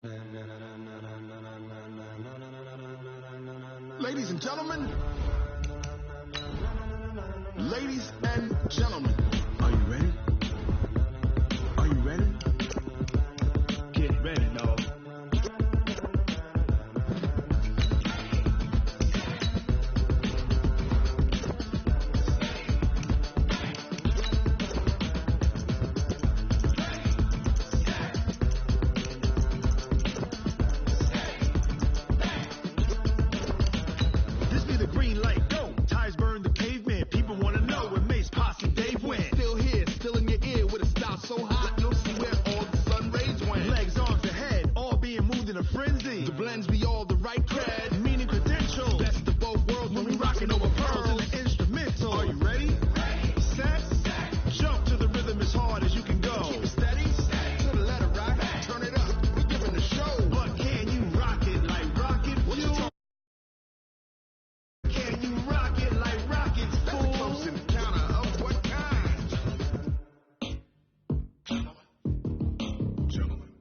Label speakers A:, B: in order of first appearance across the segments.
A: Ladies and gentlemen, ladies and gentlemen, are you ready? Are you ready? Get ready, no.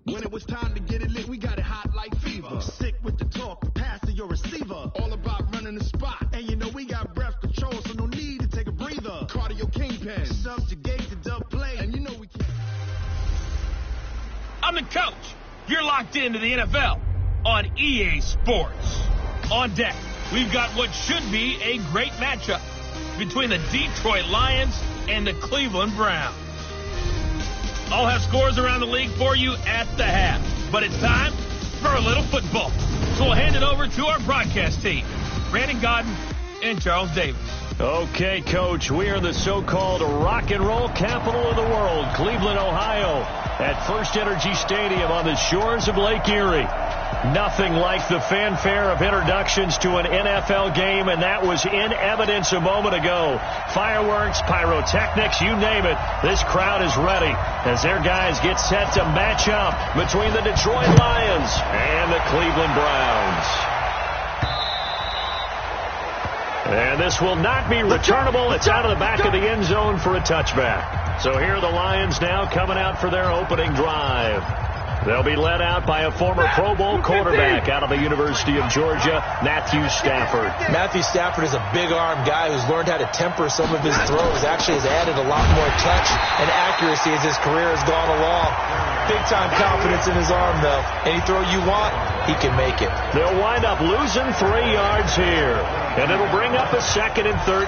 A: When it was time to get it lit, we got it hot like fever. Sick with the talk, pass to your receiver. All about running the spot. And you know we got breath control, so no need to take a breather. Cardio kingpin, subjugate the dub play, and you know we can't.
B: I'm the coach. You're locked into the NFL on EA Sports. On deck, we've got what should be a great matchup between the Detroit Lions and the Cleveland Browns. I'll have scores around the league for you at the half. But it's time for a little football. So we'll hand it over to our broadcast team, Brandon Godden and Charles Davis.
C: Okay, Coach, we are the so-called rock and roll capital of the world, Cleveland, Ohio, at First Energy Stadium on the shores of Lake Erie. Nothing like the fanfare of introductions to an NFL game, and that was in evidence a moment ago. Fireworks, pyrotechnics, you name it. This crowd is ready as their guys get set to match up between the Detroit Lions and the Cleveland Browns. And this will not be returnable. It's out of the back of the end zone for a touchback. So here are the Lions now coming out for their opening drive. They'll be led out by a former Pro Bowl quarterback out of the University of Georgia, Matthew Stafford.
D: Matthew Stafford is a big-armed guy who's learned how to temper some of his throws. Actually has added a lot more touch and accuracy as his career has gone along. Big-time confidence in his arm, though. Any throw you want, he can make it.
C: They'll wind up losing 3 yards here, and it'll bring up a 2nd and 13.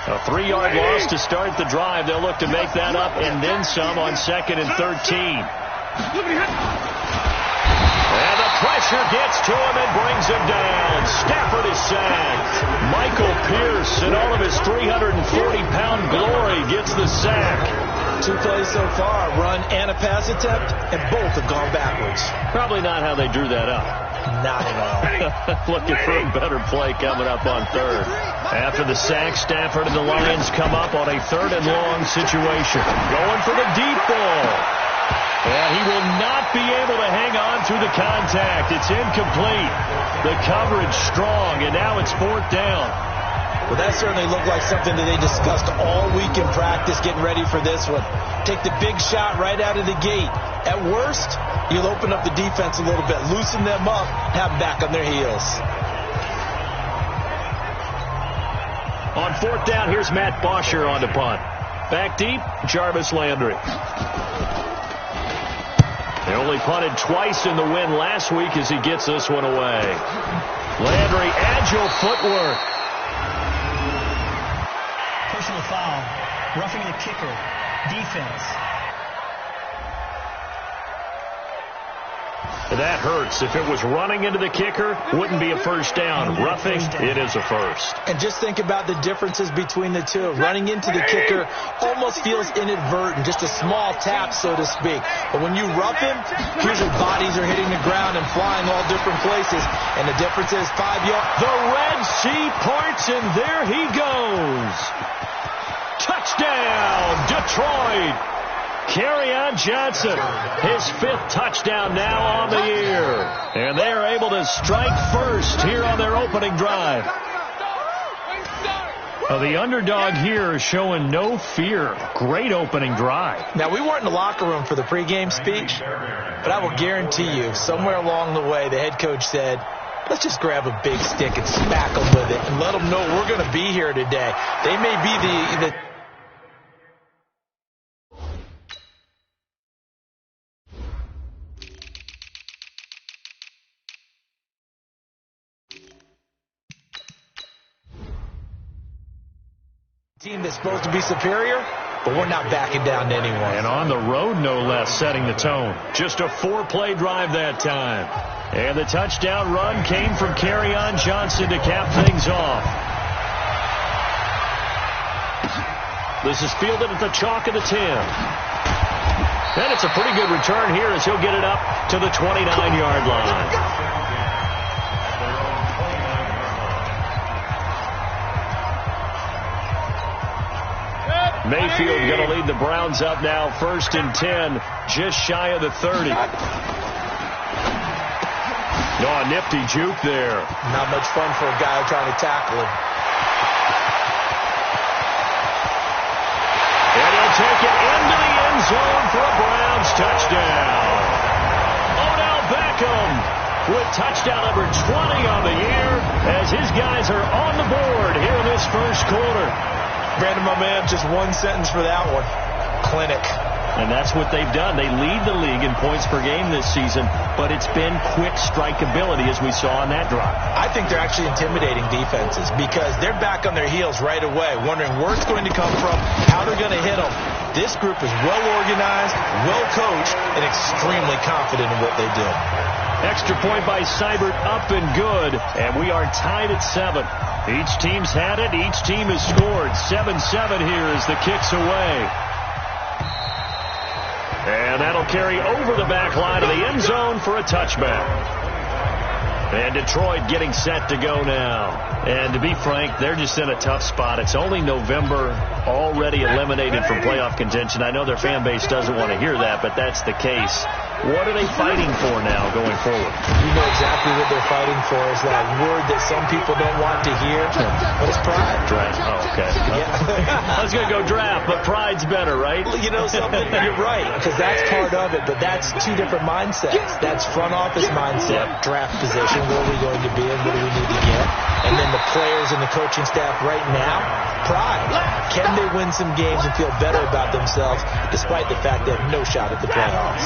C: A 3-yard loss to start the drive. They'll look to make that up and then some on 2nd and 13. And the pressure gets to him and brings him down. Stafford is sacked. Michael Pierce, in all of his 340-pound glory, gets the sack.
D: 2 plays so far, run and a pass attempt, and both have gone backwards.
C: Probably not how they drew that up.
D: Not at all.
C: Looking for a better play coming up on 3rd. After the sack, Stafford and the Lions come up on a 3rd and long situation. Going for the deep ball. And he will not be able to hang on through the contact. It's incomplete. The coverage strong, and now it's 4th down.
D: Well, that certainly looked like something that they discussed all week in practice, getting ready for this one. Take the big shot right out of the gate. At worst, you'll open up the defense a little bit, loosen them up, have them back on their heels.
C: On 4th down, here's Matt Bosher on the punt. Back deep, Jarvis Landry. They only punted twice in the win last week as he gets this one away. Landry, agile footwork.
E: Personal foul. Roughing the kicker. Defense.
C: That hurts. If it was running into the kicker, wouldn't be a first down. Roughing, it is a first.
D: And just think about the differences between the two. Running into the kicker almost feels inadvertent, just a small tap, so to speak. But when you rough him, here's his bodies are hitting the ground and flying all different places. And the difference is 5 yards.
C: The Red Sea parts, and there he goes. Touchdown, Detroit. KeReon Johnson, his 5th touchdown now on the year. And they are able to strike first here on their opening drive. Well, the underdog here is showing no fear. Great opening drive.
D: Now, we weren't in the locker room for the pregame speech, but I will guarantee you, somewhere along the way, the head coach said, let's just grab a big stick and smack them with it and let them know we're going to be here today. They may be the team that's supposed to be superior, but we're not backing down to anyone.
C: And on the road, no less, setting the tone. Just a 4-play drive that time. And the touchdown run came from KingAdrian Johnson to cap things off. This is fielded at the chalk of the 10. And it's a pretty good return here as he'll get it up to the 29-yard line. Mayfield going to lead the Browns up now, 1st and 10, just shy of the 30. Oh, a nifty juke there.
D: Not much fun for a guy trying to tackle him.
C: And he'll take it into the end zone for a Browns touchdown. Odell Beckham with touchdown number 20 on the year as his guys are on the board here in this first quarter.
D: Brandon, my man, just one sentence for that one. Clinic.
C: And that's what they've done. They lead the league in points per game this season, but it's been quick strikeability as we saw on that drive.
D: I think they're actually intimidating defenses because they're back on their heels right away, wondering where it's going to come from, how they're going to hit them. This group is well organized, well coached, and extremely confident in what they do.
C: Extra point by Seibert, up and good, and we are tied at 7. Each team's had it. Each team has scored. 7-7 here as the kick's away. And that'll carry over the back line of the end zone for a touchback. And Detroit getting set to go now. And to be frank, they're just in a tough spot. It's only November, already eliminated from playoff contention. I know their fan base doesn't want to hear that, but that's the case. What are they fighting for now going forward?
D: You know exactly what they're fighting for. Is that word that some people don't want to hear, but it's pride.
C: Draft. Oh, okay. Yeah. I was going to go draft, but pride's better, right?
D: You know something? You're right, because that's part of it, but that's two different mindsets. That's front office mindset, draft position, where are we going to be and what do we need to get? And then the players and the coaching staff right now, pride. Can they win some games and feel better about themselves despite the fact they have no shot at the playoffs?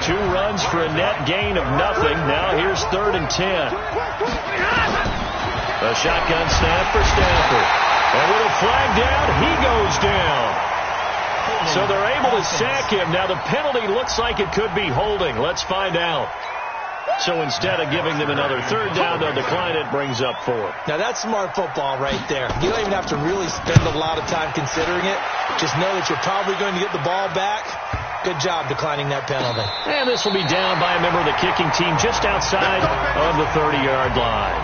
C: 2 runs for a net gain of nothing. Now here's 3rd and 10. A shotgun snap for Stafford. And with a flag down, he goes down. So they're able to sack him. Now the penalty looks like it could be holding. Let's find out. So instead of giving them another 3rd down, they'll decline it, brings up 4.
D: Now that's smart football right there. You don't even have to really spend a lot of time considering it. Just know that you're probably going to get the ball back. Good job declining that penalty.
C: And this will be down by a member of the kicking team just outside of the 30-yard line.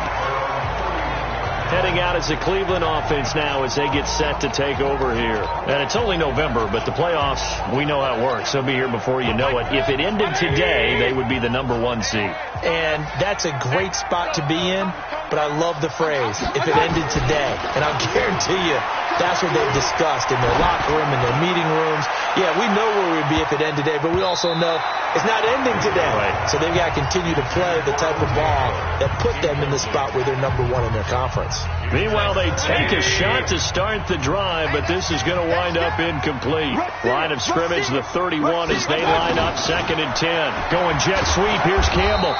C: Heading out as the Cleveland offense now as they get set to take over here. And it's only November, but the playoffs, we know how it works. They'll be here before you know it. If it ended today, they would be the number 1 seed.
D: And that's a great spot to be in, but I love the phrase, if it ended today. And I'll guarantee you, that's what they've discussed in their locker room, in their meeting rooms. Yeah, we know where we'd be if it ended today, but we also know it's not ending today.
C: Right.
D: So they've got to continue to play the type of ball that put them in the spot where they're number 1 in their conference.
C: Meanwhile, they take a shot to start the drive, but this is going to wind up incomplete. Line of scrimmage, the 31 as they line up, 2nd and 10. Going jet sweep, here's Campbell.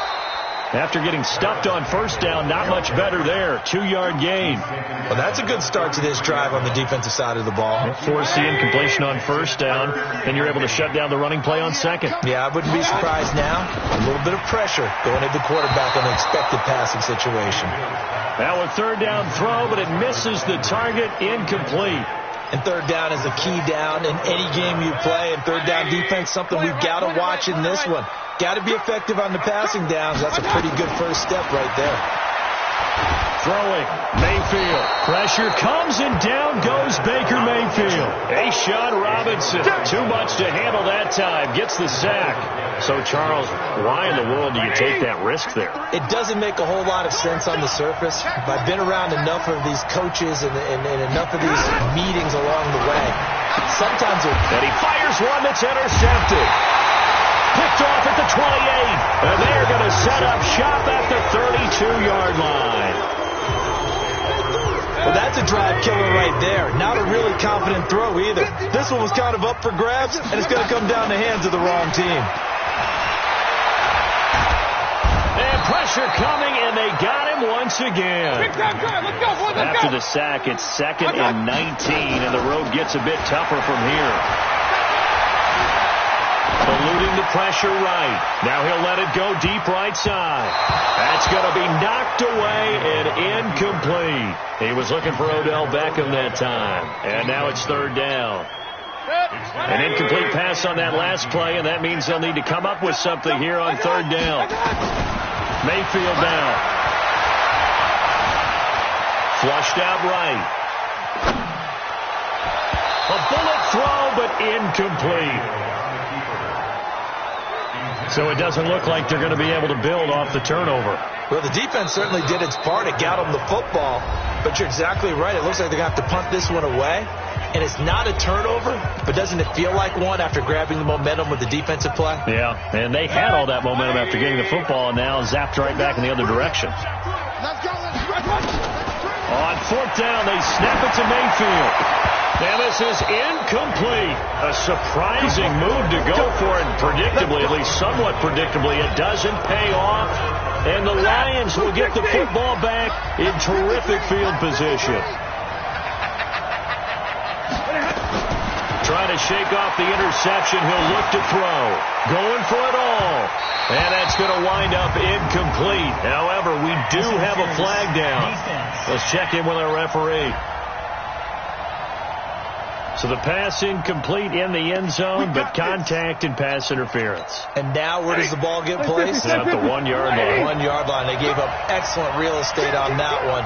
C: After getting stuffed on 1st down, not much better there. 2-yard gain.
D: Well, that's a good start to this drive on the defensive side of the ball.
C: Force the incompletion on 1st down, and you're able to shut down the running play on 2nd.
D: Yeah, I wouldn't be surprised now. A little bit of pressure going at the quarterback on the expected passing situation.
C: Now a 3rd down throw, but it misses the target, incomplete.
D: And 3rd down is a key down in any game you play. And 3rd down defense, something we've got to watch in this one. Got to be effective on the passing downs. That's a pretty good first step right there.
C: throwing. Mayfield. Pressure comes and down goes Baker Mayfield. A'Shawn Robinson. Too much to handle that time. Gets the sack. So, Charles, why in the world do you take that risk there?
D: It doesn't make a whole lot of sense on the surface. But I've been around enough of these coaches and enough of these meetings along the way. Sometimes
C: and he fires one that's intercepted. Picked off at the 28. And they're going to set up shop at the 32-yard line.
D: Well, that's a drive killer right there. Not a really confident throw either. This one was kind of up for grabs, and it's going to come down the hands of the wrong team.
C: And pressure coming, and they got him once again. After the sack, it's 2nd and 19, and the road gets a bit tougher from here. Eluding the pressure right. Now he'll let it go deep right side. That's going to be knocked away and incomplete. He was looking for Odell Beckham that time. And now it's 3rd down. An incomplete pass on that last play, and that means they'll need to come up with something here on 3rd down. Mayfield down. Flushed out right. A bullet throw, but incomplete. So it doesn't look like they're going to be able to build off the turnover.
D: Well, the defense certainly did its part. It got them the football. But you're exactly right. It looks like they're going to have to punt this one away. And it's not a turnover, but doesn't it feel like one after grabbing the momentum with the defensive play?
C: Yeah, and they had all that momentum after getting the football and now zapped right back in the other direction. On 4th down, they snap it to Mayfield. Now this is incomplete. A surprising move to go for it, predictably, at least somewhat predictably. It doesn't pay off, and the Lions will get the football back in terrific field position. Trying to shake off the interception. He'll look to throw. Going for it all. And that's going to wind up incomplete. However, we do have a flag down. Let's check in with our referee. So the pass incomplete in the end zone, but contact and pass interference.
D: And now where does the ball get placed?
C: At the 1-yard line.
D: 1-yard line. They gave up excellent real estate on that one.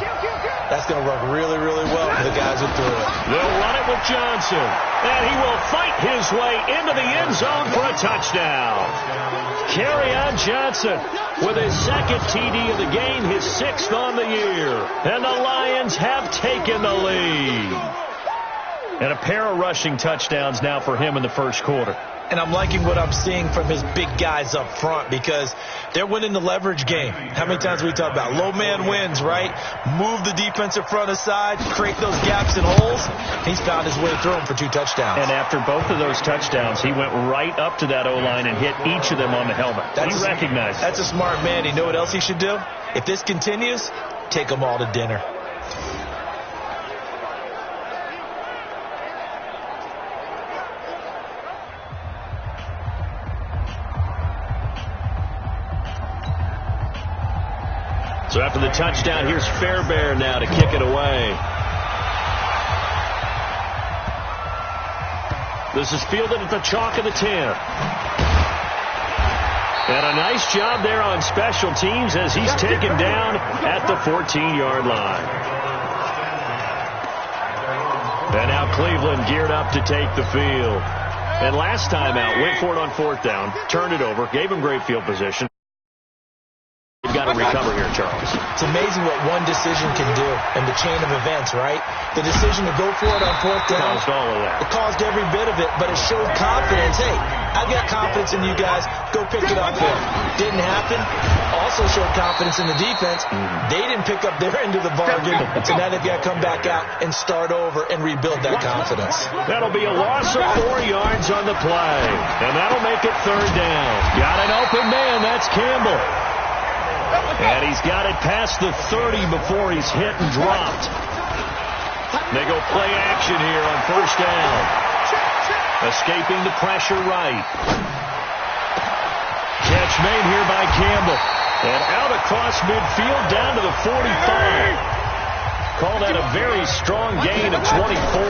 D: That's going to work really, really well for the guys who threw it.
C: They'll run it with Johnson. And he will fight his way into the end zone for a touchdown. KingAdrian Johnson with his 2nd TD of the game, his 6th on the year. And the Lions have taken the lead. And a pair of rushing touchdowns now for him in the first quarter.
D: And I'm liking what I'm seeing from his big guys up front because they're winning the leverage game. How many times we talk about low man wins, right? Move the defensive front aside, create those gaps and holes. He's found his way through them for 2 touchdowns.
C: And after both of those touchdowns, he went right up to that O-line and hit each of them on the helmet. He recognized it.
D: That's a smart man. You know what else he should do? If this continues, take them all to dinner.
C: So after the touchdown, here's Fairbairn now to kick it away. This is fielded at the chalk of the 10. And a nice job there on special teams as he's taken down at the 14-yard line. And now Cleveland geared up to take the field. And last time out, went for it on 4th down, turned it over, gave him great field position. You've got to recover here, Charles.
D: It's amazing what one decision can do in the chain of events, right? The decision to go for it on 4th down.
C: Caused all of that.
D: It caused every bit of it, but it showed confidence. Hey, I've got confidence in you guys. Go pick it up there. Didn't happen. Also showed confidence in the defense. They didn't pick up their end of the bargain, so now they've got to come back out and start over and rebuild that confidence.
C: That'll be a loss of 4 yards on the play, and that'll make it 3rd down. Got an open man. That's Campbell. And he's got it past the 30 before he's hit and dropped. They go play action here on 1st down. Escaping the pressure right. Catch made here by Campbell. And out across midfield down to the 45. Call that a very strong gain of 24.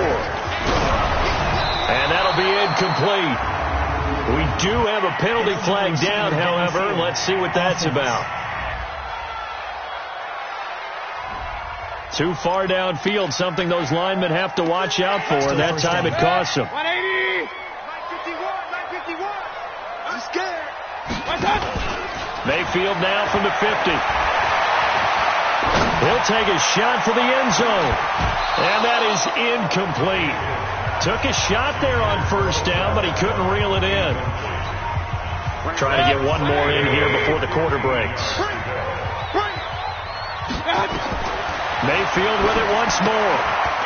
C: And that'll be incomplete. We do have a penalty flag down, however. Let's see what that's about. Too far downfield, something those linemen have to watch out for, and that time it costs them.
A: 180! 951! I'm scared! What's up?
C: Mayfield now from the 50. He'll take a shot for the end zone. And that is incomplete. Took a shot there on first down, but he couldn't reel it in. Trying to get one more in here before the quarter breaks. Mayfield with it once more.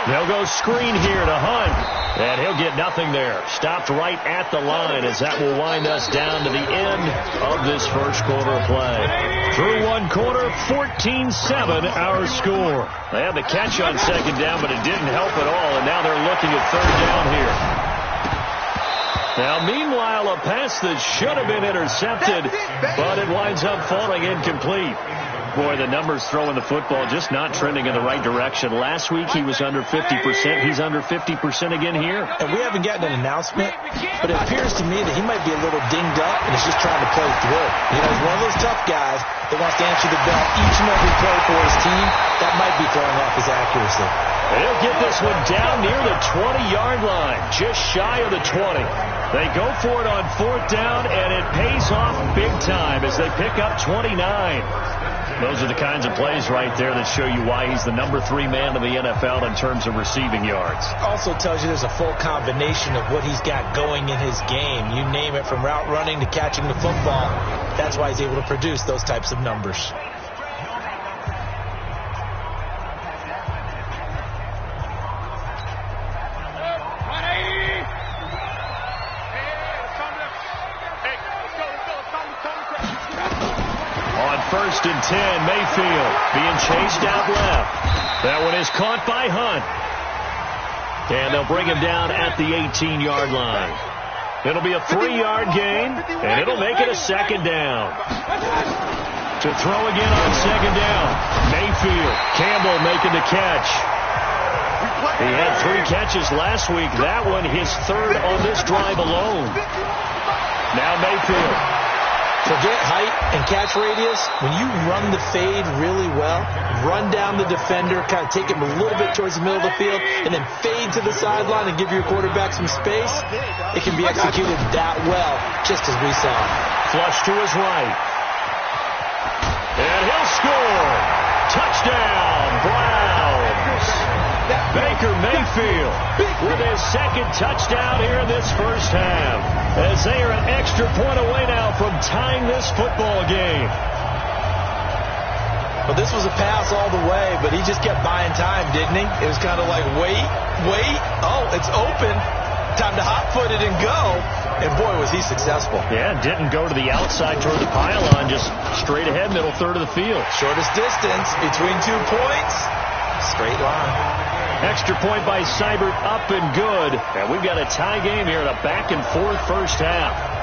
C: They'll go screen here to Hunt. And he'll get nothing there. Stopped right at the line as that will wind us down to the end of this first quarter of play. Through one quarter, 14-7 our score. They had the catch on second down, but it didn't help at all. And now they're looking at third down here. Now, meanwhile, a pass that should have been intercepted, but it winds up falling incomplete. Boy, the numbers throwing the football just not trending in the right direction. Last week he was under 50%. He's under 50% again here.
D: And we haven't gotten an announcement, but it appears to me that he might be a little dinged up and is just trying to play through. You know, he's one of those tough guys that wants to answer the bell each and every play for his team. That might be throwing off his accuracy.
C: He'll get this one down near the 20-yard line, just shy of the 20. They go for it on fourth down, and it pays off big time as they pick up 29. Those are the kinds of plays right there that show you why he's the number 3 man in the NFL in terms of receiving yards.
D: Also tells you there's a full combination of what he's got going in his game. You name it, from route running to catching the football. That's why he's able to produce those types of numbers.
C: First and 10, Mayfield being chased out left. That one is caught by Hunt. And they'll bring him down at the 18-yard line. It'll be a 3-yard gain, and it'll make it a second down. To throw again on second down, Mayfield. Campbell making the catch. He had 3 catches last week. That one his third on this drive alone. Now Mayfield.
D: Forget height and catch radius. When you run the fade really well, run down the defender, kind of take him a little bit towards the middle of the field, and then fade to the sideline and give your quarterback some space, it can be executed that well, just as we saw.
C: Flush to his right. And he'll score. Touchdown, Browns. Baker Mayfield with his second touchdown here in this first half, as they are an extra point away now from tying this football game.
D: Well, this was a pass all the way, but he just kept buying time, didn't he? It was kind of like, wait. Oh, it's open. Time to hot-foot it and go. And, boy, was he successful.
C: Yeah, didn't go to the outside toward the pylon, just straight ahead, middle third of the field.
D: Shortest distance between 2 points. Straight line.
C: Extra point by Seibert, up and good. And we've got a tie game here in a back-and-forth first half.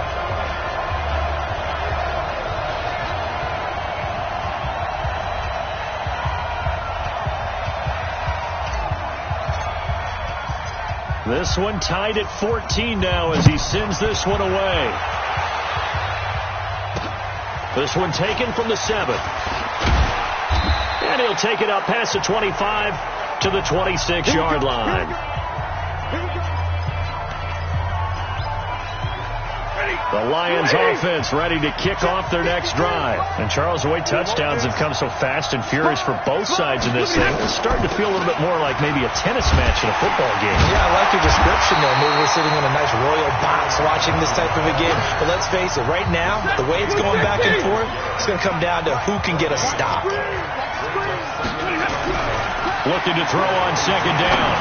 C: This one tied at 14 now as he sends this one away. This one taken from the 7. And he'll take it up past the 25 to the 26-yard line. The Lions offense ready to kick off their next drive. And Charles, the way touchdowns have come so fast and furious for both sides of this thing, it's starting to feel a little bit more like maybe a tennis match in a football game.
D: Yeah, I like your description there. Maybe we're sitting in a nice royal box watching this type of a game. But let's face it, right now, the way it's going back and forth, it's going to come down to who can get a stop.
C: Looking to throw on second down.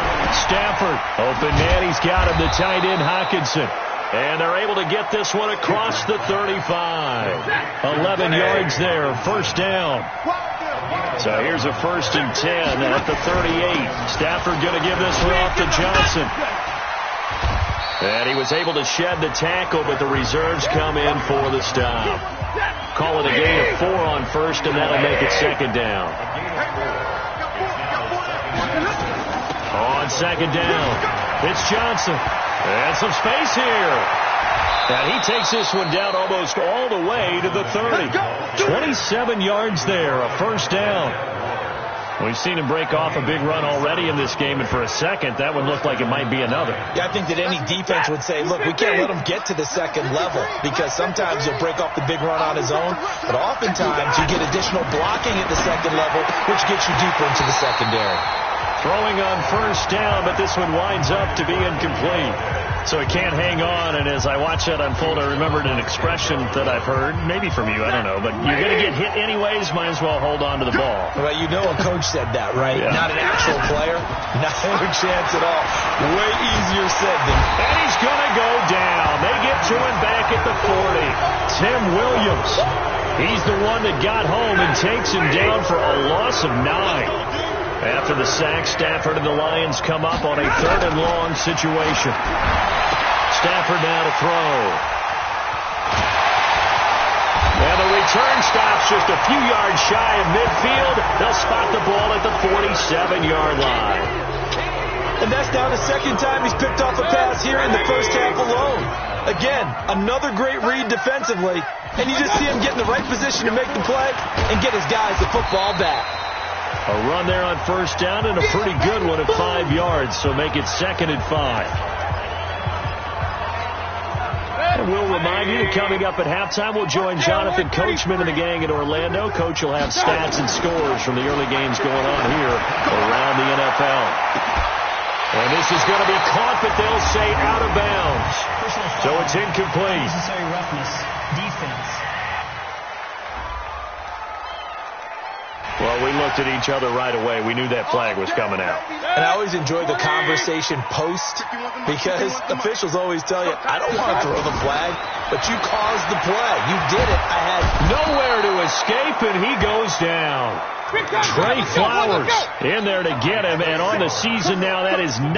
C: Stafford, open man, he's got him, the tight end Hockenson. And they're able to get this one across the 35. 11 yards there, first down. So here's a 1st and 10 at the 38. Stafford going to give this one off to Johnson. And he was able to shed the tackle, but the reserves come in for the stop. Call it a gain of 4 on first, and that'll make it second down. On second down, it's Johnson. And some space here. And he takes this one down almost all the way to the 30. 27 yards there, a first down. We've seen him break off a big run already in this game, and for a second, that one looked like it might be another.
D: Yeah, I think that any defense would say, look, we can't let him get to the second level, because sometimes he'll break off the big run on his own, but oftentimes you get additional blocking at the second level, which gets you deeper into the secondary.
C: Throwing on first down, but this one winds up to be incomplete. So he can't hang on, and as I watch that unfold, I remembered an expression that I've heard, maybe from you, I don't know, but you're going to get hit anyways, might as well hold on to the ball.
D: Well, you know a coach said that, right?
C: Yeah.
D: Not an actual player. Not a chance at all. Way easier said than...
C: And he's going to go down. They get to him back at the 40. Tim Williams. He's the one that got home and takes him down for a loss of 9. After the sack, Stafford and the Lions come up on a 3rd and long situation. Stafford now to throw. And the return stops just a few yards shy of midfield. They'll spot the ball at the 47-yard line.
D: And that's now the second time he's picked off a pass here in the first half alone. Again, another great read defensively. And you just see him get in the right position to make the play and get his guys the football back.
C: A run there on first down and a pretty good one at 5 yards, so make it 2nd and 5. And we'll remind you that coming up at halftime, we'll join Jonathan Coachman and the gang in Orlando. Coach will have stats and scores from the early games going on here around the NFL. And this is going to be caught, but they'll say out of bounds. So it's incomplete.
E: Necessary roughness. Defense.
C: Well, we looked at each other right away. We knew that flag was coming out.
D: And I always enjoy the conversation post, because officials always tell you, I don't want to throw the flag, but you caused the play. You did it. I had
C: nowhere to escape, and he goes down. Trey Flowers in there to get him, and on the season now, that is 9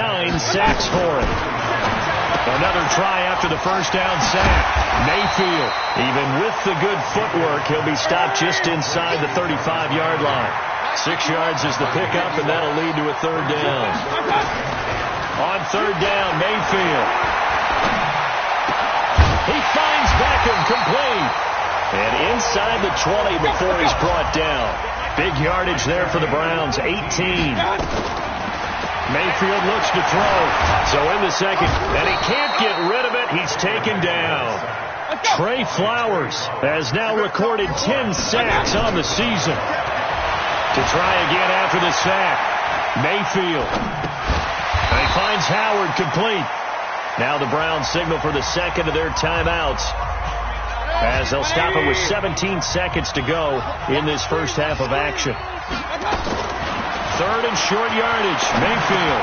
C: sacks for him. Another try after the first down sack. Mayfield, even with the good footwork, he'll be stopped just inside the 35-yard line. 6 yards is the pickup, and that'll lead to a 3rd down. On 3rd down, Mayfield. He finds Beckham complete. And inside the 20 before he's brought down. Big yardage there for the Browns, 18. Mayfield looks to throw. So in the second, and he can't get rid of it. He's taken down. Trey Flowers has now recorded 10 sacks on the season. To try again after the sack, Mayfield. And he finds Howard complete. Now the Browns signal for the second of their timeouts, as they'll stop it with 17 seconds to go in this first half of action. 3rd and short yardage. Mayfield.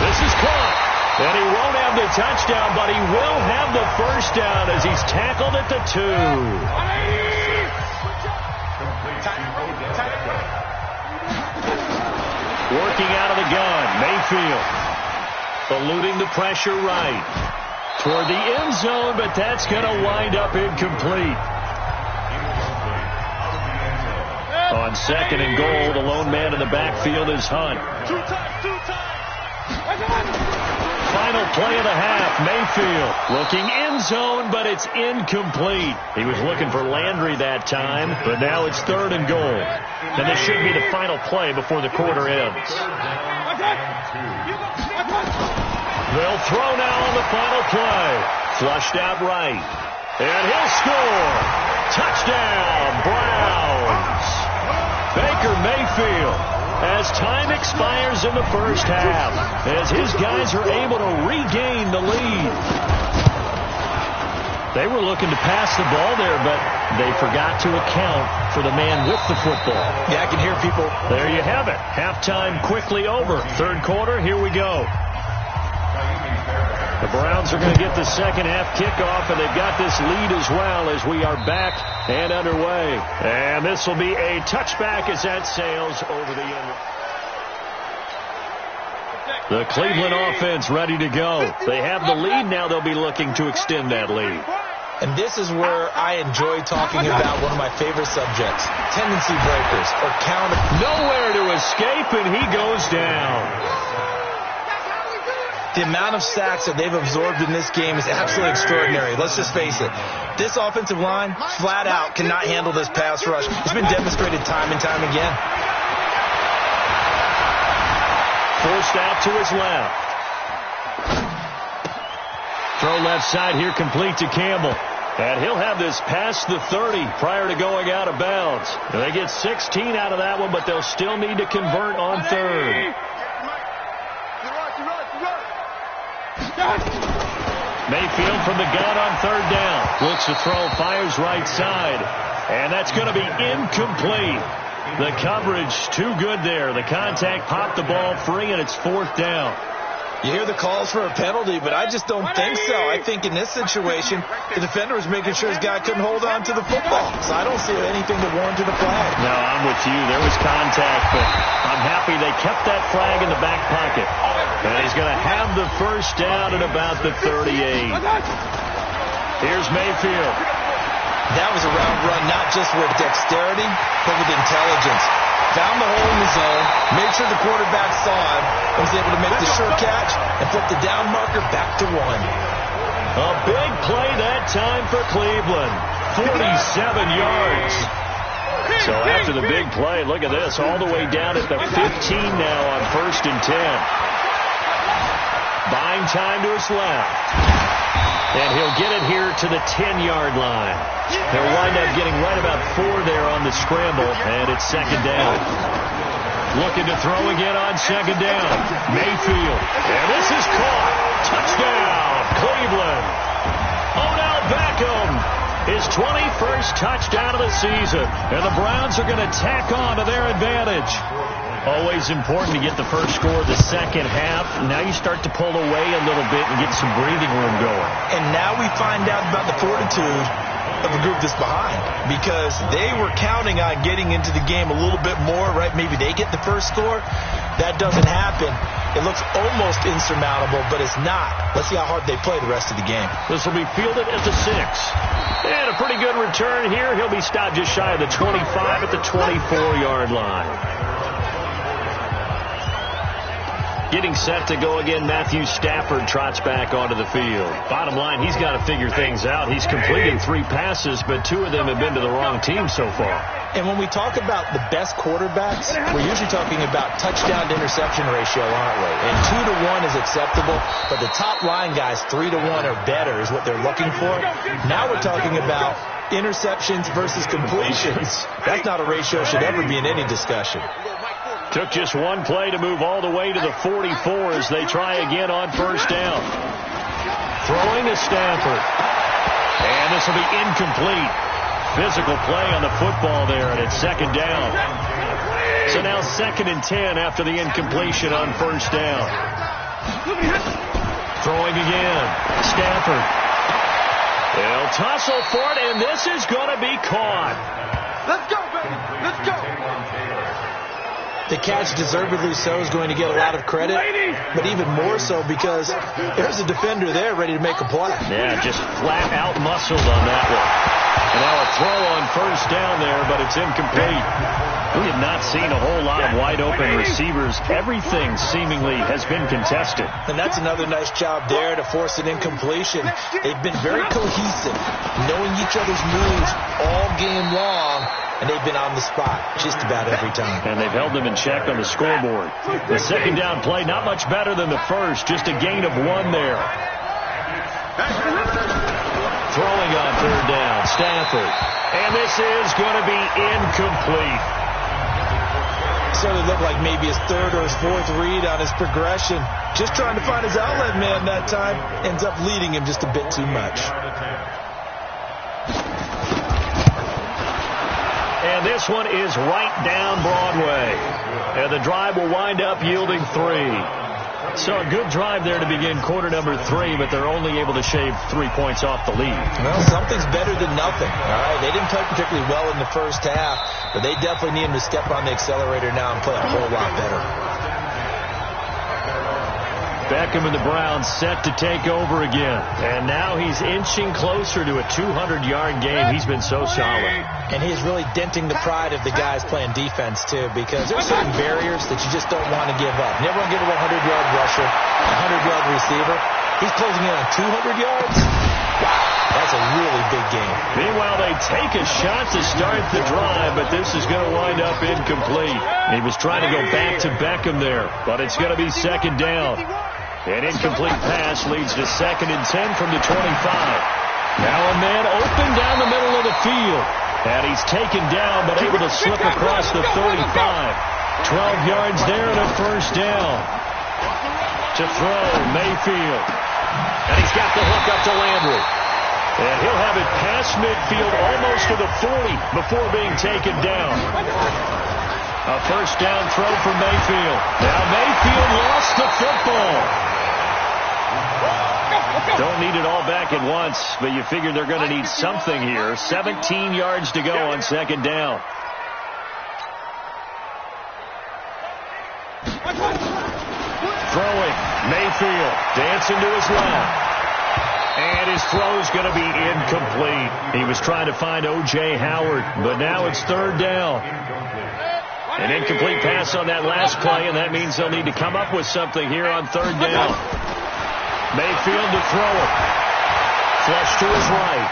C: This is caught. And he won't have the touchdown, but he will have the first down as he's tackled at the 2. Working out of the gun. Mayfield. Eluding the pressure right. Toward the end zone, but that's going to wind up incomplete. On 2nd and goal, the lone man in the backfield is Hunt. Final play of the half, Mayfield looking end zone, but it's incomplete. He was looking for Landry that time, but now it's 3rd and goal. And this should be the final play before the quarter ends. They'll throw now on the final play. Flushed out right. And he'll score. Touchdown, Browns. Baker Mayfield, as time expires in the first half, as his guys are able to regain the lead. They were looking to pass the ball there, but they forgot to account for the man with the football.
D: Yeah, I can hear people.
C: There you have it. Halftime quickly over. 3rd quarter, here we go. The Browns are going to get the second half kickoff, and they've got this lead as well as we are back and underway. And this will be a touchback as that sails over the end. The Cleveland offense ready to go. They have the lead. Now they'll be looking to extend that lead.
D: And this is where I enjoy talking about one of my favorite subjects, tendency breakers or counter.
C: Nowhere to escape, and he goes down.
D: The amount of sacks that they've absorbed in this game is absolutely extraordinary. Let's just face it. This offensive line, flat out, cannot handle this pass rush. It's been demonstrated time and time again.
C: Forced out to his left. Throw left side here, complete to Campbell. And he'll have this past the 30 prior to going out of bounds. They get 16 out of that one, but they'll still need to convert on third. Mayfield from the gun on third down. Looks to throw, fires right side. And that's going to be incomplete. The coverage too good there. The contact popped the ball free, and it's fourth down.
D: You hear the calls for a penalty, but I just don't think so. I think in this situation, the defender was making sure his guy couldn't hold on to the football. So I don't see anything that warranted a flag.
C: No, I'm with you. There was contact, but I'm happy they kept that flag in the back pocket. And he's going to have the first down at about the 38. Here's Mayfield.
D: That was a round run, not just with dexterity, but with intelligence. Found the hole in the zone, made sure the quarterback saw him, and was able to make the sure catch and flip the down marker back to one.
C: A big play that time for Cleveland. 47 yards. So after the big play, look at this, all the way down at the 15 now on 1st and 10. Buying time to his left. And he'll get it here to the 10-yard line. They'll wind up getting right about 4 there on the scramble, and it's second down. Looking to throw again on second down. Mayfield. And this is caught. Touchdown, Cleveland. Odell Beckham, his 21st touchdown of the season. And the Browns are going to tack on to their advantage. Always important to get the first score of the second half. Now you start to pull away a little bit and get some breathing room going.
D: And now we find out about the fortitude of a group that's behind, because they were counting on getting into the game a little bit more, right? Maybe they get the first score. That doesn't happen. It looks almost insurmountable, but it's not. Let's see how hard they play the rest of the game.
C: This will be fielded at the 6. And a pretty good return here. He'll be stopped just shy of the 25 at the 24-yard line. Getting set to go again, Matthew Stafford trots back onto the field. Bottom line, he's got to figure things out. He's completed 3 passes, but 2 of them have been to the wrong team so far.
D: And when we talk about the best quarterbacks, we're usually talking about touchdown to interception ratio, aren't we? And 2 to 1 is acceptable, but the top line guys, 3 to 1 or better is what they're looking for. Now we're talking about interceptions versus completions. That's not a ratio that should ever be in any discussion.
C: Took just 1 play to move all the way to the 44 as they try again on first down. Throwing to Stafford. And this will be incomplete. Physical play on the football there, and it's second down. So now 2nd and 10 after the incompletion on first down. Throwing again. Stafford. They'll tussle for it, and this is going to be caught.
A: Let's go, baby. Let's go.
D: The catch, deservedly so, is going to get a lot of credit, but even more so because there's a defender there ready to make a play.
C: Yeah, just flat out muscled on that one. And now a throw on first down there, but it's incomplete. We have not seen a whole lot of wide open receivers. Everything seemingly has been contested.
D: And that's another nice job there to force an incompletion. They've been very cohesive, knowing each other's moves all game long. And they've been on the spot just about every time.
C: And they've held them in check on the scoreboard. The second down play, not much better than the first. Just a gain of 1 there. Throwing on third down, Stafford. And this is going to be incomplete.
D: So it looked like maybe his 3rd or his 4th read on his progression. Just trying to find his outlet man that time. Ends up leading him just a bit too much.
C: And this one is right down Broadway. And the drive will wind up yielding 3. So a good drive there to begin quarter number 3, but they're only able to shave 3 points off the lead.
D: Well, something's better than nothing. All right, they didn't play particularly well in the first half, but they definitely need him to step on the accelerator now and play a whole lot better.
C: Beckham and the Browns set to take over again. And now he's inching closer to a 200-yard game. He's been so solid.
D: And he's really denting the pride of the guys playing defense, too, because there's certain barriers that you just don't want to give up. You never want to give up a 100-yard rusher, a 100-yard receiver. He's closing in on 200 yards. Wow, has a really big game.
C: Meanwhile, they take a shot to start the drive, but this is going to wind up incomplete. He was trying to go back to Beckham there, but it's going to be second down. An incomplete pass leads to 2nd and 10 from the 25. Now a man open down the middle of the field. And he's taken down, but able to slip across the 35. 12 yards there and a first down. To throw, Mayfield. And he's got the hook up to Landry. And he'll have it past midfield almost to the 40 before being taken down. A first down throw for Mayfield. Now Mayfield lost the football. Don't need it all back at once, but you figure they're going to need something here. 17 yards to go on second down. Throwing, Mayfield dancing to his left. And his throw's going to be incomplete. He was trying to find O.J. Howard, but now it's third down. An incomplete pass on that last play, and that means they'll need to come up with something here on third down. Mayfield to throw it. Flush to his right.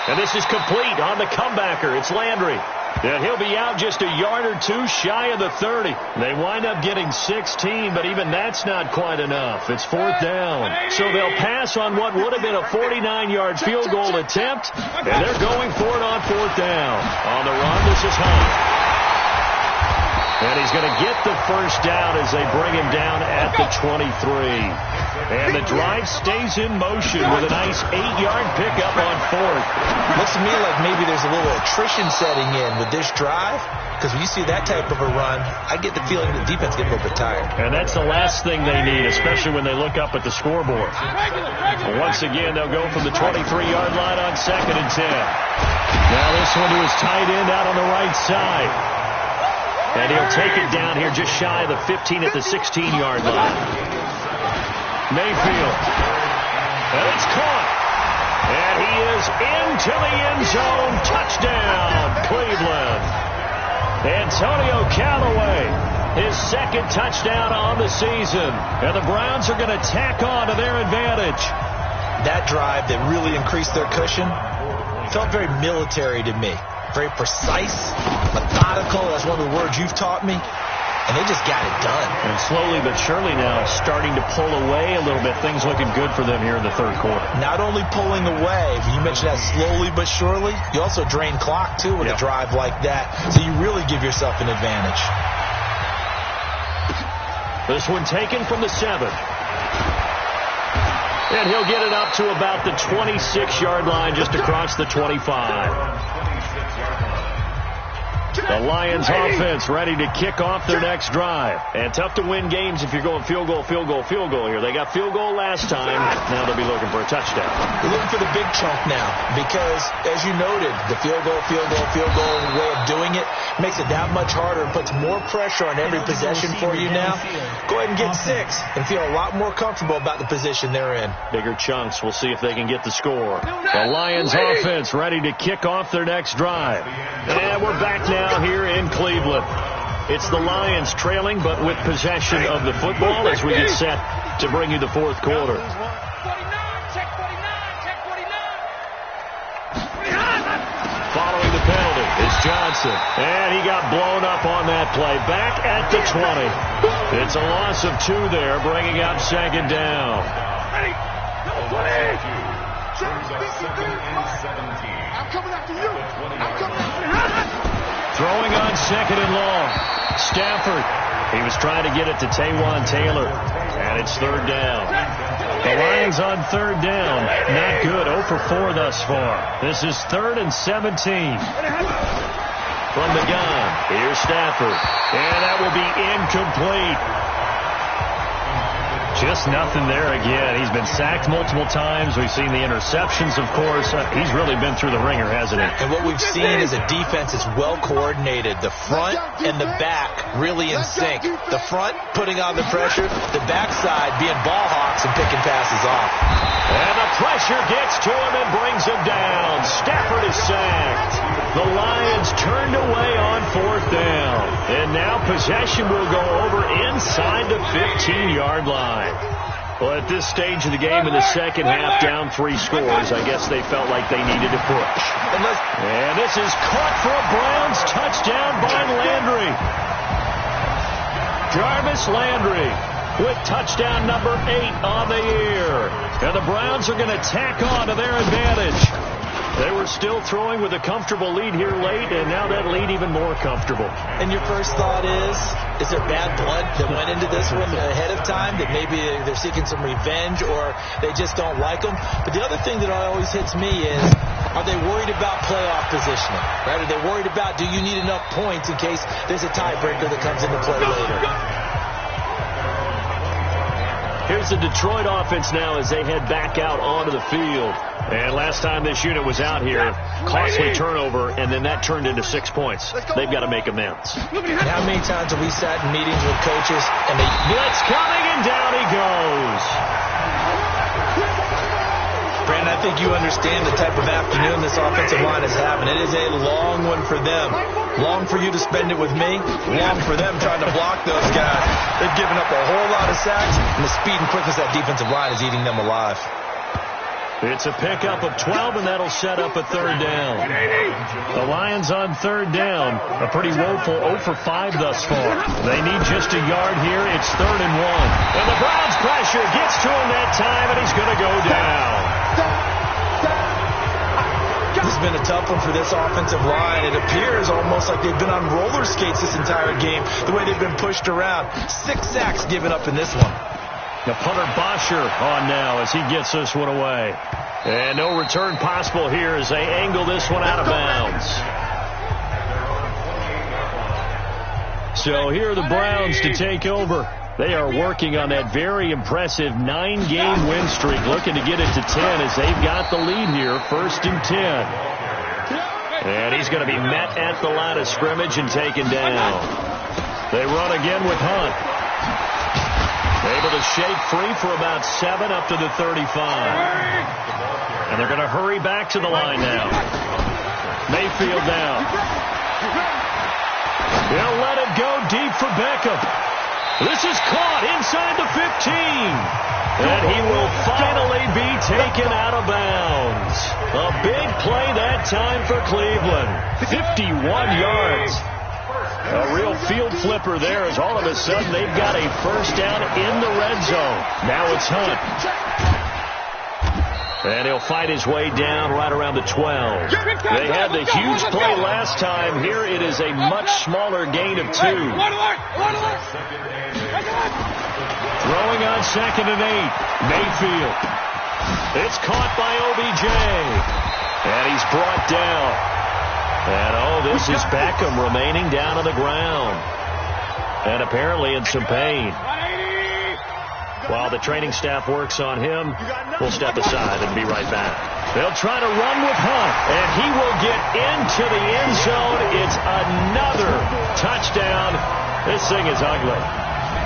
C: And this is complete on the comebacker. It's Landry. And he'll be out just a yard or two shy of the 30. They wind up getting 16, but even that's not quite enough. It's fourth down. So they'll pass on what would have been a 49-yard field goal attempt, and they're going for it on fourth down. On the run, this is Hunt. And he's going to get the first down as they bring him down at the 23. And the drive stays in motion with a nice 8-yard pickup on fourth.
D: Looks to me like maybe there's a little attrition setting in with this drive, because when you see that type of a run, I get the feeling the defense gets a little bit tired.
C: And that's the last thing they need, especially when they look up at the scoreboard. Once again, they'll go from the 23-yard line on second and 10. Now this one to his tight end out on the right side. And he'll take it down here just shy of the 15 at the 16-yard line. Mayfield. And it's caught. And he is into the end zone. Touchdown, Cleveland. Antonio Callaway, his second touchdown on the season. And the Browns are going to tack on to their advantage.
D: That drive that really increased their cushion felt very military to me. Very precise, methodical. That's one of the words you've taught me. And they just got it done.
C: And slowly but surely now starting to pull away a little bit. Things looking good for them here in the third quarter.
D: Not only pulling away, you mentioned that slowly but surely, you also drain clock, too, with a drive like that. So you really give yourself an advantage.
C: This one taken from the 7. And he'll get it up to about the 26-yard line just across the 25. The Lions offense ready to kick off their next drive. And tough to win games if you're going field goal here. They got field goal last time. Now they'll be looking for a touchdown.
D: They're looking for the big chunk now because, as you noted, the field goal way of doing it makes it that much harder and puts more pressure on every possession for you now. Go ahead and get 6 and feel a lot more comfortable about the position they're in.
C: Bigger chunks. We'll see if they can get the score. The Lions offense ready to kick off their next drive. And we're back now here in Cleveland. It's the Lions trailing, but with possession of the football as we get set to bring you the fourth quarter. Following the penalty is Johnson. And he got blown up on that play. Back at the 20. It's a loss of 2 there, bringing up second down.
A: I'm coming after you. I'm coming after you.
C: Throwing on second and long. Stafford. He was trying to get it to Taywan Taylor. And it's third down. The Lions on third down. Not good. 0 for 4 thus far. This is 3rd and 17. From the gun. Here's Stafford. And that will be incomplete. Just nothing there again. He's been sacked multiple times. We've seen the interceptions, of course. He's really been through the ringer, hasn't he?
D: And what we've seen is a defense that's well coordinated. The front and the back really in sync. The front putting on the pressure. The backside being ball hawks and picking passes off.
C: And the pressure gets to him and brings him down. Stafford is sacked. The Lions turned away on fourth down. And now possession will go over inside the 15-yard line. Well, at this stage of the game in the second half, down 3 scores, I guess they felt like they needed to push. And this is caught for a Browns touchdown by Landry. Jarvis Landry with touchdown number 8 on the year. And the Browns are going to tack on to their advantage. They were still throwing with a comfortable lead here late, and now that lead even more comfortable.
D: And your first thought is there bad blood that went into this one ahead of time, that maybe they're seeking some revenge or they just don't like them? But the other thing that always hits me is, are they worried about playoff positioning? Right? Are they worried about, do you need enough points in case there's a tiebreaker that comes into play later?
C: Here's the Detroit offense now as they head back out onto the field. And last time this unit was out here, costly turnover, and then that turned into 6 points. They've got to make amends.
D: And how many times have we sat in meetings with coaches and they
C: blitz coming, and down he goes.
D: Brandon, I think you understand the type of afternoon this offensive line is having. It is a long one for them. Long for you to spend it with me. Long for them trying to block those guys. They've given up a whole lot of sacks, and the speed and quickness of that defensive line is eating them alive.
C: It's a pickup of 12, and that'll set up a third down. The Lions on third down. A pretty woeful 0 for 5 thus far. They need just a yard here. It's 3rd and 1. And the Browns pressure gets to him that time, and he's going to go down.
D: This has been a tough one for this offensive line. It appears almost like they've been on roller skates this entire game, the way they've been pushed around. 6 sacks given up in this one.
C: The punter Bosher on now as he gets this one away. And no return possible here as they angle this one out of bounds. So here are the Browns to take over. They are working on that very impressive 9-game win streak, looking to get it to 10 as they've got the lead here, 1st and 10. And he's going to be met at the line of scrimmage and taken down. They run again with Hunt. Able to shake free for about 7 up to the 35. And they're going to hurry back to the line now. Mayfield down. They'll let it go deep for Beckham. This is caught inside the 15. And he will finally be taken out of bounds. A big play that time for Cleveland. 51 yards. A real field flipper there as all of a sudden they've got a first down in the red zone. Now it's Hunt. And he'll fight his way down right around the 12. They had the huge play last time. Here it is a much smaller gain of 2. Throwing on 2nd and 8. Mayfield. It's caught by OBJ. And he's brought down. And, this is Beckham remaining down on the ground. And apparently in some pain. While the training staff works on him, we'll step aside and be right back. They'll try to run with Hunt, and he will get into the end zone. It's another touchdown. This thing is ugly.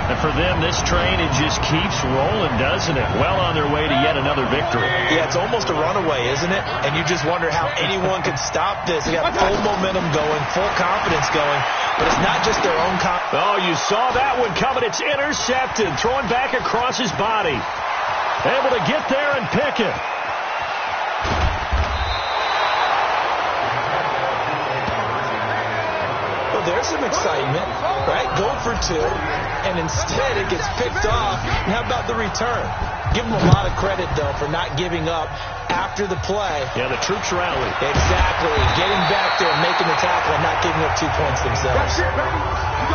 C: And for them, this train, it just keeps rolling, doesn't it? Well on their way to yet another victory.
D: Yeah, it's almost a runaway, isn't it? And you just wonder how anyone could stop this. They got full momentum going, full confidence going, but it's not just their own confidence.
C: Oh, you saw that one coming. It's intercepted, throwing back across his body. Able to get there and pick it.
D: There's some excitement, right? Go for 2, and instead it gets picked off. And how about the return? Give them a lot of credit, though, for not giving up after the play.
C: Yeah, the troops rallied.
D: Exactly. Getting back there, making the tackle, and not giving up 2 points themselves.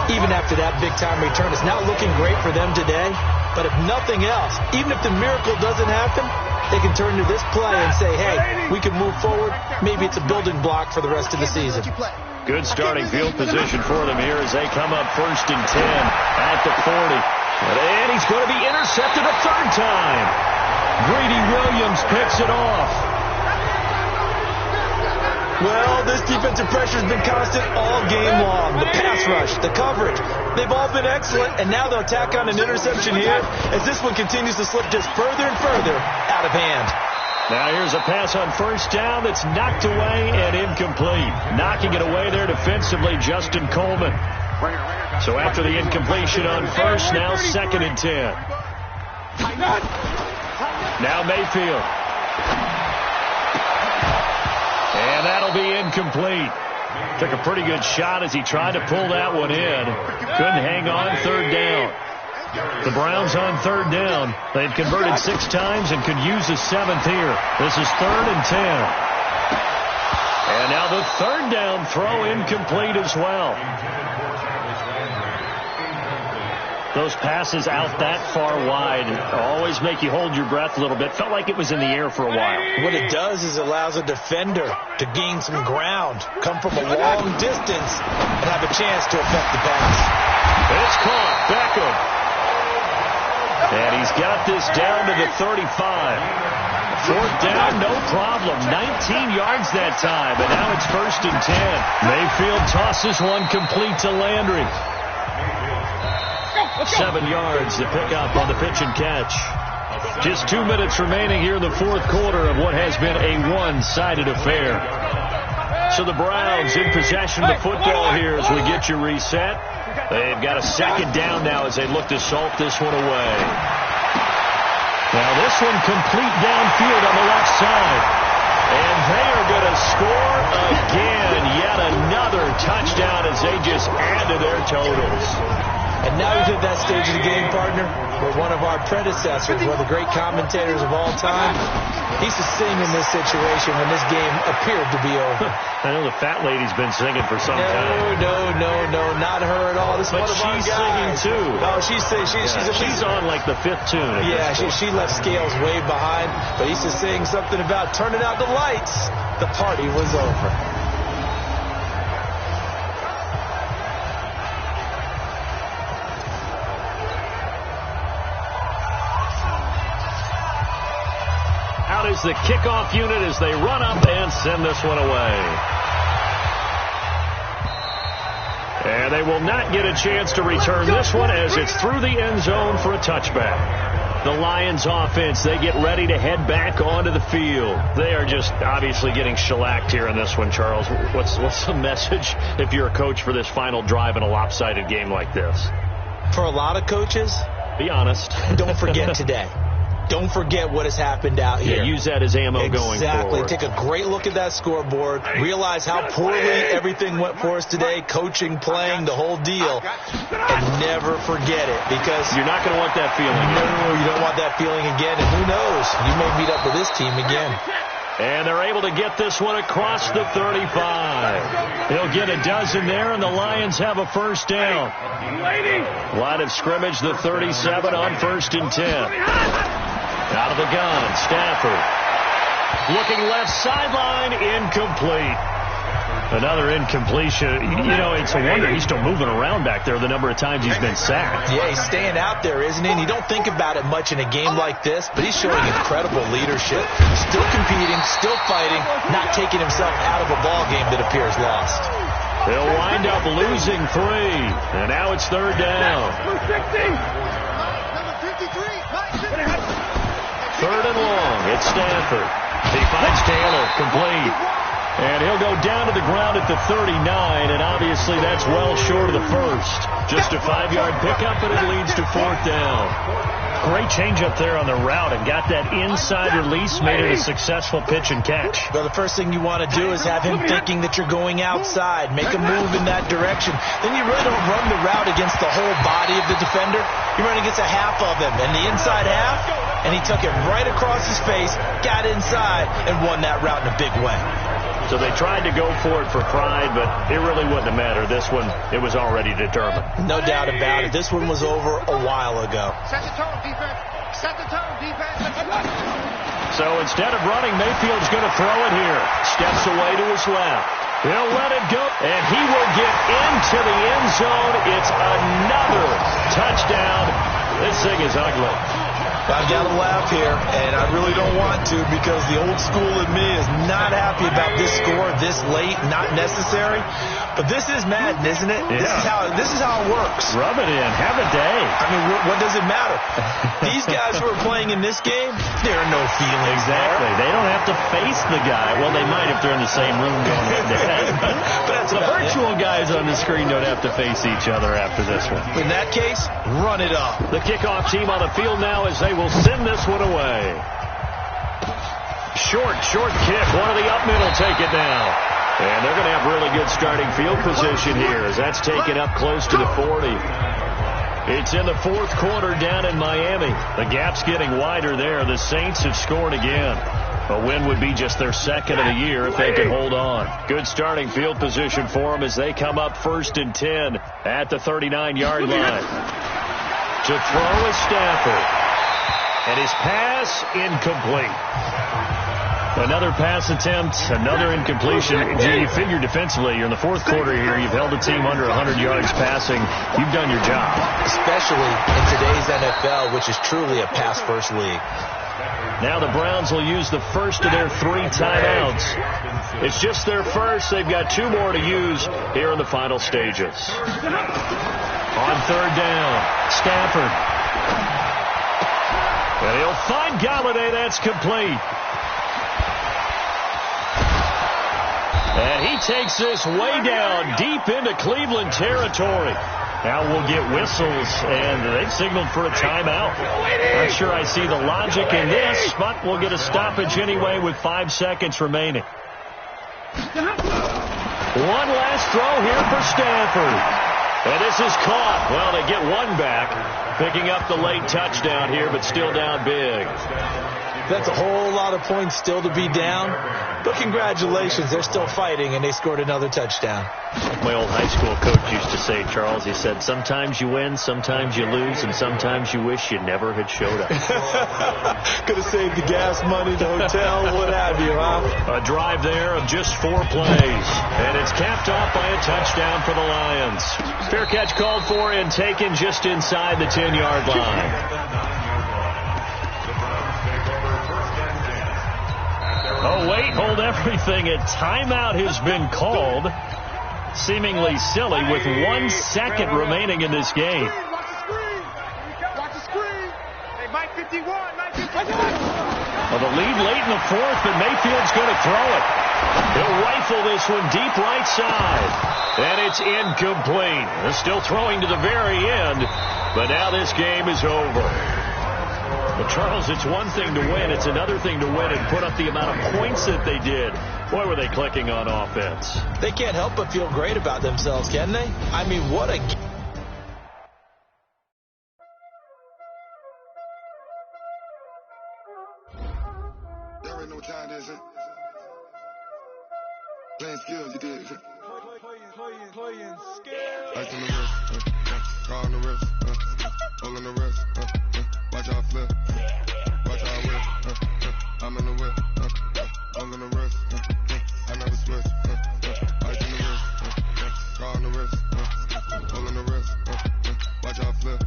D: Even after that big-time return, it's not looking great for them today. But if nothing else, even if the miracle doesn't happen, they can turn to this play and say, hey, we can move forward. Maybe it's a building block for the rest of the season.
C: Good starting field position for them here as they come up 1st and 10 at the 40. And he's going to be intercepted a 3rd time. Greedy Williams picks it off.
D: Well, this defensive pressure has been constant all game long. The pass rush, the coverage, they've all been excellent, and now they'll tack on an interception here as this one continues to slip just further and further out of hand.
C: Now here's a pass on 1st down that's knocked away and incomplete. Knocking it away there defensively, Justin Coleman. So after the incompletion on 1st, now 2nd and 10. Now Mayfield. And that'll be incomplete. Took a pretty good shot as he tried to pull that one in. Couldn't hang on third down. The Browns on third down. They've converted 6 times and could use a 7th here. This is 3rd and 10. And now the third down throw incomplete as well. Those passes out that far wide always make you hold your breath a little bit. Felt like it was in the air for a while.
D: What it does is it allows a defender to gain some ground, come from a long distance, and have a chance to affect the pass.
C: It's caught. Beckham. And he's got this down to the 35. 4th down, no problem. 19 yards that time, and now it's 1st and 10. Mayfield tosses one complete to Landry. 7 yards to pick up on the pitch and catch. Just 2 minutes remaining here in the 4th quarter of what has been a one-sided affair. So the Browns in possession of the football here as we get you reset. They've got a 2nd down now as they look to salt this one away. Now this one complete downfield on the left side. And they are going to score again. Yet another touchdown as they just add to their totals.
D: And now we've hit that stage of the game, partner, where one of our predecessors, one of the great commentators of all time, he used to sing in this situation when this game appeared to be over.
C: I know the fat lady's been singing for some time.
D: No, not her at all. This is
C: but
D: one of our
C: she's
D: guys.
C: singing, too.
D: No, she's
C: on like the 5th tune.
D: Yeah, she left Scales way behind, but he used to sing something about turning out the lights. The party was over.
C: Out is the kickoff unit as they run up and send this one away. And they will not get a chance to return this one as it's through the end zone for a touchback. The Lions offense, they get ready to head back onto the field. They are just obviously getting shellacked here in this one, Charles. What's the message if you're a coach for this final drive in a lopsided game like this?
D: For a lot of coaches,
C: be honest.
D: Don't forget today. Don't forget what has happened out here.
C: Yeah, use that as ammo going forward.
D: Exactly. Take a great look at that scoreboard. Realize how poorly everything went for us today. Coaching, playing, the whole deal. And never forget it because
C: you're not going to want that feeling.
D: No, you don't want that feeling again. And who knows? You may meet up with this team again.
C: And they're able to get this one across the 35. He'll get a dozen there, and the Lions have a 1st down. Line of scrimmage, the 37 on 1st and 10. Out of the gun, Stafford. Looking left sideline, incomplete. Another incompletion. You know, it's a wonder he's still moving around back there the number of times he's been sacked.
D: Yeah, he's staying out there, isn't he? And you don't think about it much in a game like this, but he's showing incredible leadership. Still competing, still fighting, not taking himself out of a ball game that appears lost.
C: They'll wind up losing 3, and now it's 3rd down. 3rd and long. It's Stafford. He finds Taylor, complete. And he'll go down to the ground at the 39, and obviously that's well short of the 1st. Just a 5-yard pickup, and it leads to 4th down. Great change up there on the route and got that inside release, made it a successful pitch and catch.
D: Well, the first thing you want to do is have him thinking that you're going outside, make a move in that direction. Then you really don't run the route against the whole body of the defender. You run against a half of him, and the inside half, and he took it right across his face, got inside, and won that route in a big way.
C: So they tried to go for it for pride, but it really wouldn't have mattered. This one, it was already determined.
D: No doubt about it. This one was over a while ago.
A: Set the tone, defense. Set the tone, defense.
C: So instead of running, Mayfield's going to throw it here. Steps away to his left. He'll let it go, and he will get into the end zone. It's another touchdown. This thing is ugly.
D: I've got to laugh here, and I really don't want to because the old school in me is not happy about this score this late, not necessary. But this is Madden, isn't it?
C: Yeah.
D: This is how it works.
C: Rub it in. Have a day.
D: I mean, what does it matter? These guys who are playing in this game, there are no feelings.
C: Exactly.
D: There.
C: They don't have to face the guy. Well, they might if they're in the same room going head to head.
D: But that's
C: the virtual guys on the screen don't have to face each other after this one.
D: In that case, run it up.
C: The kickoff team on the field now as they will send this one away. Short kick. One of the up middle take it now. And they're going to have really good starting field position here as that's taken up close to the 40. It's in the fourth quarter down in Miami. The gap's getting wider there. The Saints have scored again. A win would be just their second of the year if they can hold on. Good starting field position for them as they come up 1st and 10 at the 39-yard line. To throw is Stafford. And his pass incomplete. Another pass attempt, another incompletion. Gee, you figure defensively, you're in the fourth quarter here. You've held a team under 100 yards passing. You've done your job. Especially
D: in today's NFL, which is truly a pass-first league.
C: Now the Browns will use the first of their 3 timeouts. It's just their first. They've got 2 more to use here in the final stages. On 3rd down, Stafford. And he'll find Galladay. That's complete. And he takes this way down deep into Cleveland territory. Now we'll get whistles, and they've signaled for a timeout. Not sure I see the logic in this, but we'll get a stoppage anyway with 5 seconds remaining. One last throw here for Stafford. And this is caught. Well, they get one back, picking up the late touchdown here, but still down big.
D: That's a whole lot of points still to be down. But congratulations, they're still fighting, and they scored another touchdown.
C: Like my old high school coach used to say, Charles, he said, sometimes you win, sometimes you lose, and sometimes you wish you never had showed up.
D: Could have saved the gas money, the hotel, what have you, huh?
C: A drive there of just 4 plays, and it's capped off by a touchdown for the Lions. Fair catch called for and taken just inside the 10-yard line. Oh, wait, hold everything. A timeout has been called. Seemingly silly with 1 second remaining in this game.
A: Watch the screen. Hey, Mike 51, Mike 51.
C: Well, the lead late in the fourth, but Mayfield's going to throw it. He'll rifle this one deep right side. And it's incomplete. They're still throwing to the very end, but now this game is over. Well, Charles, it's one thing to win. It's another thing to win and put up the amount of points that they did. Boy, were they clicking on offense.
D: They can't help but feel great about themselves, can they? I mean, what a...
A: Y'all already know what time it is, huh? Playing skills, you did. Playing skills. Ice on the wrist, car on the wrist, all on the wrist,